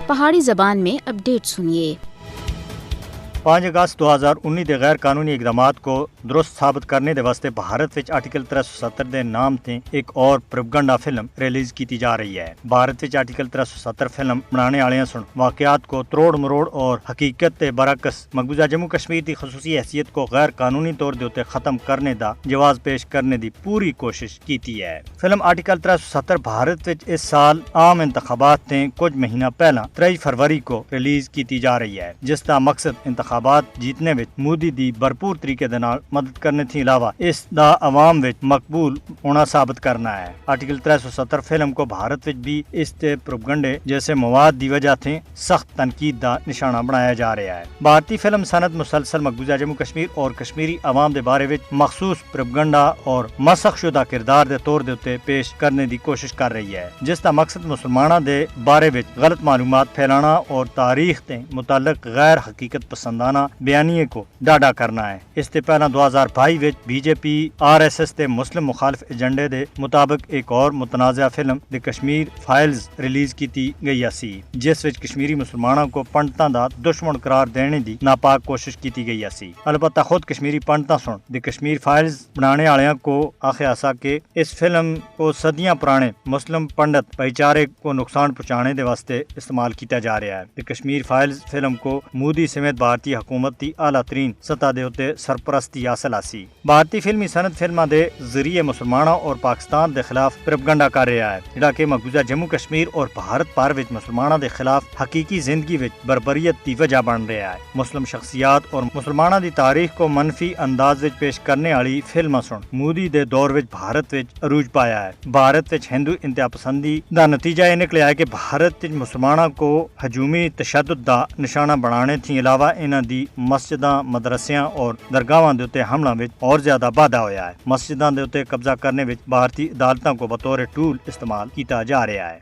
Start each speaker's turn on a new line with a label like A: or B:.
A: پہاڑی زبان میں اپڈیٹ سنیے۔
B: 5 اگست 2019 کے غیر قانونی اقدامات کو درست ثابت کرنے دے واسطے بھارت وچ آرٹیکل 370 دے نام تے ایک اور پروپیگنڈا فلم ریلیز کیتی جا رہی ہے۔ بھارت وچ آرٹیکل 370 فلم بنانے والے سن واقعات کو تروڑ مروڑ اور حقیقت تے برعکس مقبوضہ جموں کشمیر دی خصوصی حیثیت کو غیر قانونی طور دے اوتے ختم کرنے دا جواز پیش کرنے دی پوری کوشش کیتی ہے۔ فلم آرٹیکل 370 بھارت وچ اس سال عام انتخابات تے کچھ مہینہ پہلا 23 فروری کو ریلیز کیتی جا رہی ہے، جس دا مقصد انتخابات جیتنے وچ مودی دی بھرپور طریقے دے نال مدد کرنے تھی علاوہ اس دا عوام وچ مقبول ہونا ثابت کرنا ہے۔ آرٹیکل 370 فلم کو بھارت وچ بھی اس تے پروپیگنڈے جیسے مواد دی وجہ تھے سخت تنقید دا نشانہ بنایا جا رہا ہے۔ بھارتی فلم صنعت مسلسل مقبوضہ جموں کشمیر اور کشمیری عوام دے بارے وچ مخصوص پروپیگنڈا اور مسخ شدہ کردار دے طور دے اوتے پیش کرنے دی کوشش کر رہی ہے، جس دا مقصد مسلماناں دے بارے وچ غلط معلومات پھیلانا اور تاریخ تے متعلق غیر حقیقت پسندانہ بیانیے کو ڈاڈا کرنا ہے۔ اس سے پہلا 2022 وچ بی جے پی RSS تے مسلم مخالف ایجنڈے دے مطابق ایک اور متنازع فلم دی کشمیر فائلز ریلیز کیتی گئی سی، جس وچ کشمیری مسلمانوں کو پنڈتاں دا دشمن قرار دینے دی ناپاک کوشش کیتی گئی سی۔ البتہ خود کشمیری پنڈتاں سن دی کشمیر فائلز بنانے والوں کو آخیا سا کہ اس فلم کو صدیاں پرانے مسلم پنڈت بھائی چارے کو نقصان پہنچانے دے واسطے استعمال کیتا جا رہا ہے۔ دی کشمیر فائلز فلم کو مودی سمیت بھارتی حکومت دی اعلیٰ ترین سطح دے ہوتے سرپرستی حاصل سی۔ بھارتی فلمی صنعت فلماں دے ذریعے مسلمانوں اور پاکستان دے خلاف پروپیگنڈا کر رہا ہے، جڑا کہ مقبوضہ جموں کشمیر اور بھارت بھر وچ مسلمانوں دے خلاف حقیقی زندگی وچ بربریت دی وجہ بن رہا ہے۔ مسلم شخصیات اور مسلمانوں دی تاریخ کو منفی انداز وچ پیش کرنے والی فلماں سن مودی دے دور وچ بھارت وچ عروج پایا ہے۔ بھارت وچ ہندو انتہا پسندی دا نتیجہ یہ نکلیا ہے کہ بھارت وچ مسلمانوں کو ہجومی تشدد دا نشانہ بنانے تھی علاوہ انہاں دی مسجداں، مدرسیاں اور درگاہاں دے اوتے حملہ وچ اور زیادہ واਧਾ ہویا ہے۔ مسجداں دے اوتے قبضہ کرنے وچ بھارتی عدالتاں کو بطور ٹول استعمال کیتا جا رہا ہے۔